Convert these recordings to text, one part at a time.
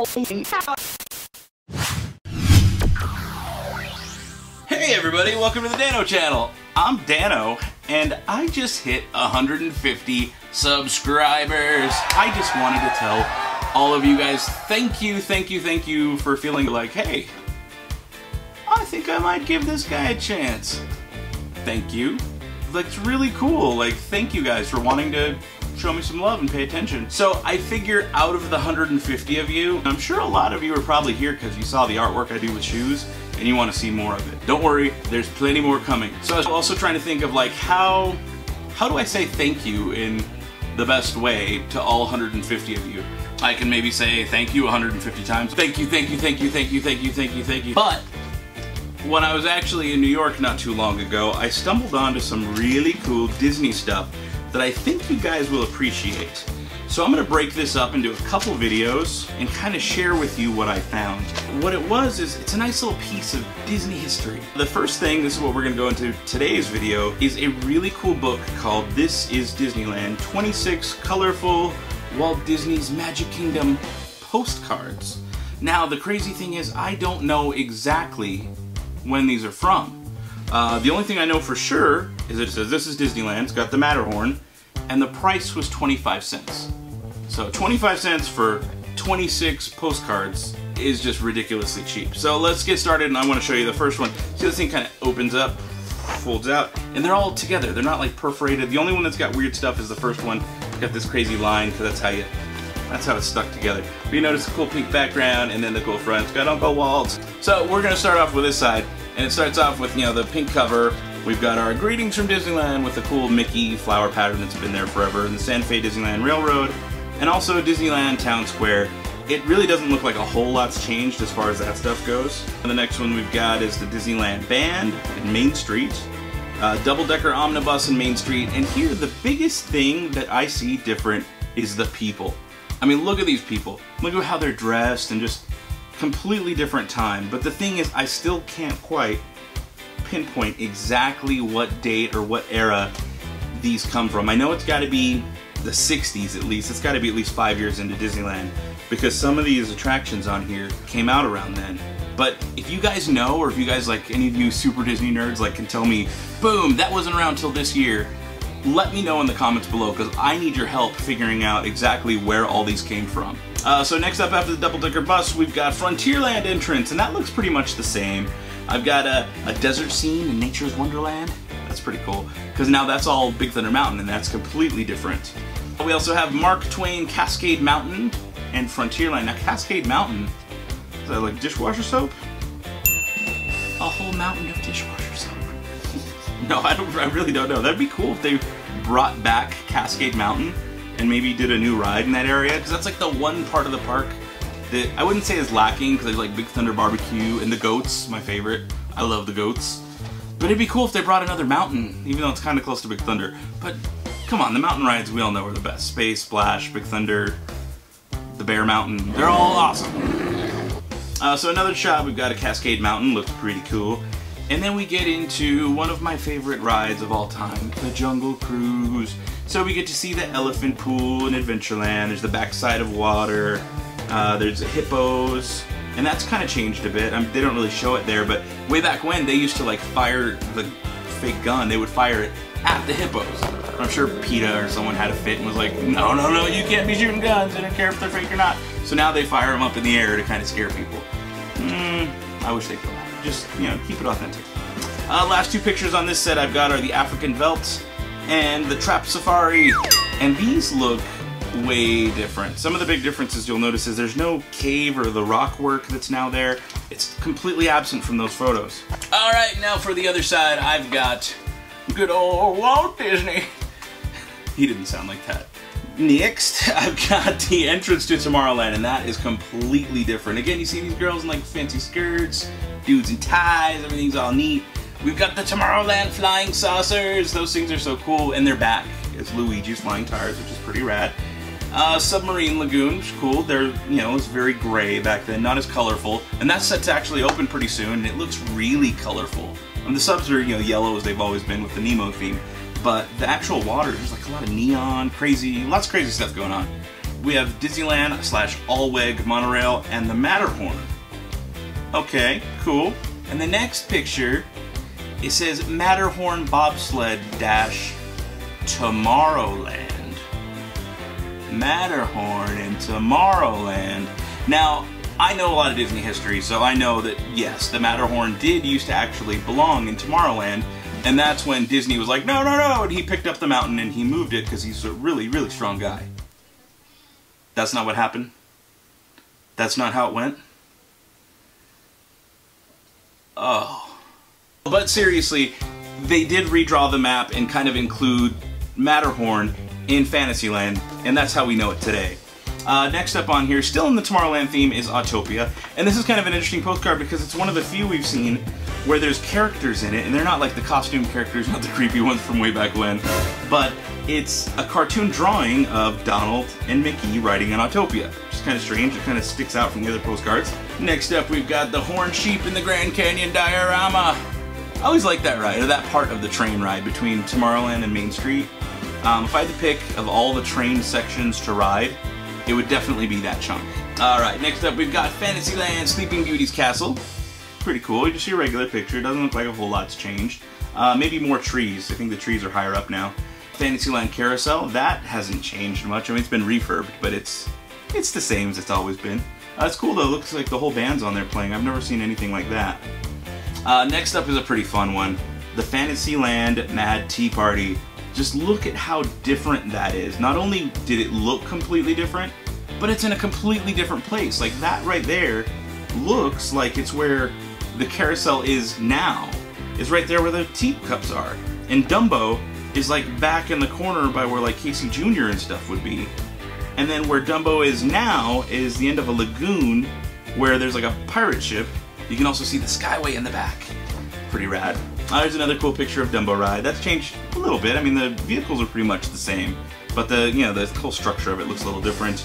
Hey everybody, welcome to the Dano channel. I'm Dano, and I just hit 150 subscribers. I just wanted to tell all of you guys thank you for feeling like, hey, I think I might give this guy a chance. Thank you. Like, it's really cool. Like, thank you guys for wanting to show me some love and pay attention. So I figure out of the 150 of you, I'm sure a lot of you are probably here because you saw the artwork I do with shoes and you want to see more of it. Don't worry, there's plenty more coming. So I was also trying to think of like, how do I say thank you in the best way to all 150 of you? I can maybe say thank you 150 times. Thank you, thank you, thank you, thank you, thank you, thank you, thank you. But when I was actually in New York not too long ago, I stumbled onto some really cool Disney stuff that I think you guys will appreciate. So I'm gonna break this up into a couple videos and kind of share with you what I found. What it was is, it's a nice little piece of Disney history. The first thing, this is what we're gonna go into today's video, is a really cool book called This is Disneyland, 26 colorful Walt Disney's Magic Kingdom postcards. Now the crazy thing is, I don't know exactly when these are from. The only thing I know for sure is it says this is Disneyland, it's got the Matterhorn, and the price was 25 cents. So 25 cents for 26 postcards is just ridiculously cheap. So let's get started, and I want to show you the first one. See, this thing kind of opens up, folds out, and they're all together. They're not like perforated. The only one that's got weird stuff is the first one. It's got this crazy line, because that's how it's stuck together. But you notice the cool pink background and then the cool front. It's got Uncle Walt. So we're gonna start off with this side, and it starts off with, you know, the pink cover. We've got our greetings from Disneyland with the cool Mickey flower pattern that's been there forever, and the Santa Fe Disneyland Railroad, and also Disneyland Town Square. It really doesn't look like a whole lot's changed as far as that stuff goes. And the next one we've got is the Disneyland Band in Main Street. Double-decker omnibus in Main Street, and here the biggest thing that I see different is the people. I mean, look at these people. Look at how they're dressed, and just completely different time. But the thing is, I still can't quite pinpoint exactly what date or what era these come from. I know it's got to be the 60s at least. It's got to be at least 5 years into Disneyland, because some of these attractions on here came out around then. But if you guys know, or if you guys, like, any of you super Disney nerds, like, can tell me, boom, that wasn't around till this year, let me know in the comments below, because I need your help figuring out exactly where all these came from. So next up after the double-decker bus, we've got Frontierland Entrance, and that looks pretty much the same. I've got a desert scene in Nature's Wonderland. That's pretty cool, because now that's all Big Thunder Mountain, and that's completely different. We also have Mark Twain Cascade Mountain and Frontierland. Now Cascade Mountain, is that like dishwasher soap? A whole mountain of dishwasher soap. No, I really don't know. That'd be cool if they brought back Cascade Mountain and maybe did a new ride in that area, because that's like the one part of the park that I wouldn't say is lacking, because there's like Big Thunder Barbecue and the goats, my favorite. I love the goats. But it'd be cool if they brought another mountain, even though it's kind of close to Big Thunder. But come on, the mountain rides we all know are the best. Space, Splash, Big Thunder, the Bear Mountain, they're all awesome. So another shot, we've got a Cascade Mountain, looks pretty cool. And then we get into one of my favorite rides of all time, the Jungle Cruise. So we get to see the elephant pool in Adventureland, there's the backside of water, there's hippos, and that's kind of changed a bit. They don't really show it there, but way back when, they used to like fire the fake gun, they would fire it at the hippos. I'm sure PETA or someone had a fit and was like, no, no, no, you can't be shooting guns, I don't care if they're fake or not. So now they fire them up in the air to kind of scare people. I wish they'd go out. Just, you know, keep it authentic. Last two pictures on this set I've got are the African Veldt and the Trap Safari. And these look way different. Some of the big differences you'll notice is there's no cave or the rock work that's now there. It's completely absent from those photos. Alright, now for the other side, I've got good old Walt Disney. He didn't sound like that. Next, I've got the entrance to Tomorrowland, and that is completely different. Again, you see these girls in like fancy skirts, dudes in ties, everything's all neat. We've got the Tomorrowland flying saucers. Those things are so cool, and they're back. It's Luigi's flying tires, which is pretty rad. Submarine Lagoon, which is cool. They're, you know, it's very gray back then, not as colorful. And that set's actually open pretty soon, and it looks really colorful. And the subs are, you know, yellow as they've always been with the Nemo theme. But the actual water, there's like a lot of neon, crazy, lots of crazy stuff going on. we have Disneyland / Allweg monorail and the Matterhorn. Okay, cool. And the next picture, it says Matterhorn bobsled - Tomorrowland. Matterhorn and Tomorrowland. Now, I know a lot of Disney history, so I know that, yes, the Matterhorn did used to actually belong in Tomorrowland, and that's when Disney was like, no, no, no, and he picked up the mountain and he moved it because he's a really, really strong guy. That's not what happened? That's not how it went? Oh. But seriously, they did redraw the map and kind of include Matterhorn in Fantasyland, and that's how we know it today. Next up on here, still in the Tomorrowland theme, is Autopia, and this is kind of an interesting postcard because it's one of the few we've seen where there's characters in it, and they're not like the costume characters, not the creepy ones from way back when, but it's a cartoon drawing of Donald and Mickey riding on Autopia, which is kind of strange. It kind of sticks out from the other postcards. Next up, we've got the Horned Sheep in the Grand Canyon diorama. I always like that ride, or that part of the train ride between Tomorrowland and Main Street. If I had to pick of all the train sections to ride, it would definitely be that chunk. Alright, next up we've got Fantasyland Sleeping Beauty's Castle. Pretty cool. You just see a regular picture. It doesn't look like a whole lot's changed. Maybe more trees. I think the trees are higher up now. Fantasyland Carousel, that hasn't changed much. I mean, it's been refurbed, but it's the same as it's always been. It's cool though. It looks like the whole band's on there playing. I've never seen anything like that. Next up is a pretty fun one. The Fantasyland Mad Tea Party. Just look at how different that is. Not only did it look completely different, but it's in a completely different place. Like that right there looks like it's where the carousel is now. It's right there where the teacups are. And Dumbo is like back in the corner by where like Casey Jr. and stuff would be. And then where Dumbo is now is the end of a lagoon where there's like a pirate ship. You can also see the Skyway in the back. Pretty rad. There's another cool picture of Dumbo Ride. That's changed a little bit. I mean, the vehicles are pretty much the same, but the whole structure of it looks a little different.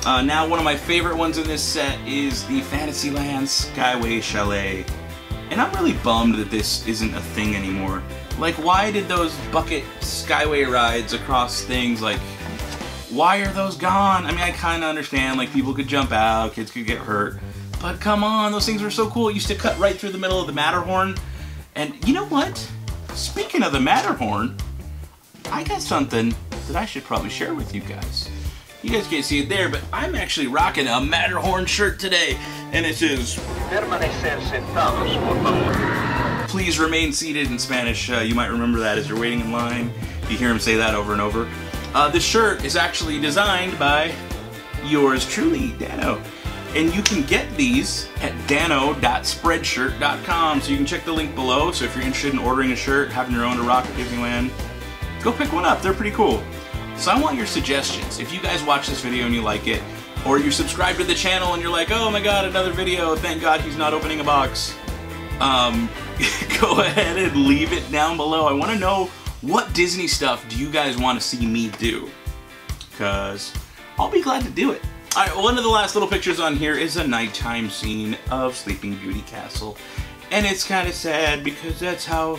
Now, one of my favorite ones in this set is the Fantasyland Skyway Chalet. And I'm really bummed that this isn't a thing anymore. Like, why did those bucket Skyway rides across things, like, why are those gone? I mean, I kind of understand, like, people could jump out, kids could get hurt, but come on, those things were so cool. It used to cut right through the middle of the Matterhorn. And you know what? Speaking of the Matterhorn, I got something that I should probably share with you guys. You guys can't see it there, but I'm actually rocking a Matterhorn shirt today, and it says, "Please remain seated" in Spanish. You might remember that as you're waiting in line. You hear him say that over and over. This shirt is actually designed by yours truly, Dano. And you can get these at dano.spreadshirt.com, so you can check the link below. So if you're interested in ordering a shirt, having your own to rock at Disneyland, go pick one up. They're pretty cool. So I want your suggestions. If you guys watch this video and you like it, or you subscribe to the channel and you're like, oh my god, another video, thank god he's not opening a box, go ahead and leave it down below. I want to know, what Disney stuff do you guys want to see me do? Because I'll be glad to do it. Alright, one of the last little pictures on here is a nighttime scene of Sleeping Beauty Castle. And it's kind of sad because that's how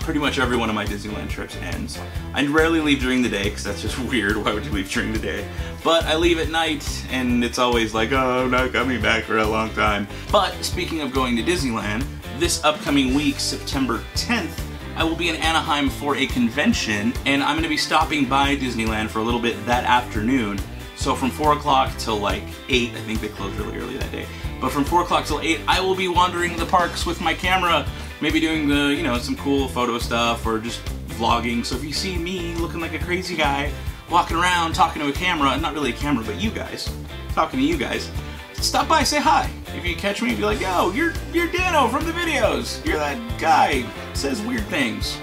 pretty much every one of my Disneyland trips ends. I rarely leave during the day because that's just weird. Why would you leave during the day? But I leave at night and it's always like, oh, I'm not coming back for a long time. But speaking of going to Disneyland, this upcoming week, September 10th, I will be in Anaheim for a convention, and I'm going to be stopping by Disneyland for a little bit that afternoon. So from 4 o'clock till like 8, I think they closed really early that day, but from 4 o'clock till 8, I will be wandering the parks with my camera, maybe doing the, some cool photo stuff or just vlogging. So if you see me looking like a crazy guy, walking around talking to a camera, not really a camera, but you guys, talking to you guys, stop by, say hi. If you catch me, be like, yo, you're Dano from the videos. You're that guy that says weird things.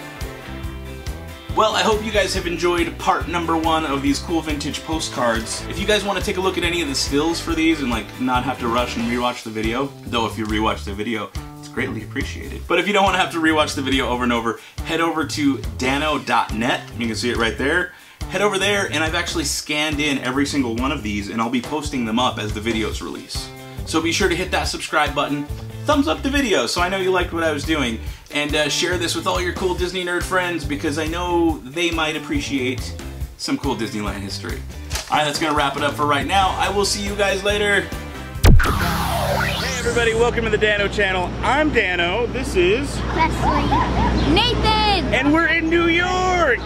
Well, I hope you guys have enjoyed part number 1 of these cool vintage postcards. If you guys want to take a look at any of the stills for these and like not have to rush and rewatch the video, though if you rewatch the video, it's greatly appreciated. But if you don't want to have to rewatch the video over and over, head over to dano.net. You can see it right there. Head over there, and I've actually scanned in every single one of these, and I'll be posting them up as the videos release. So be sure to hit that subscribe button, thumbs up the video so I know you liked what I was doing, and share this with all your cool Disney nerd friends because I know they might appreciate some cool Disneyland history. Alright, that's gonna wrap it up for right now. I will see you guys later. Hey everybody, welcome to the Dano channel. I'm Dano, this is Leslie. Nathan! And we're in New York!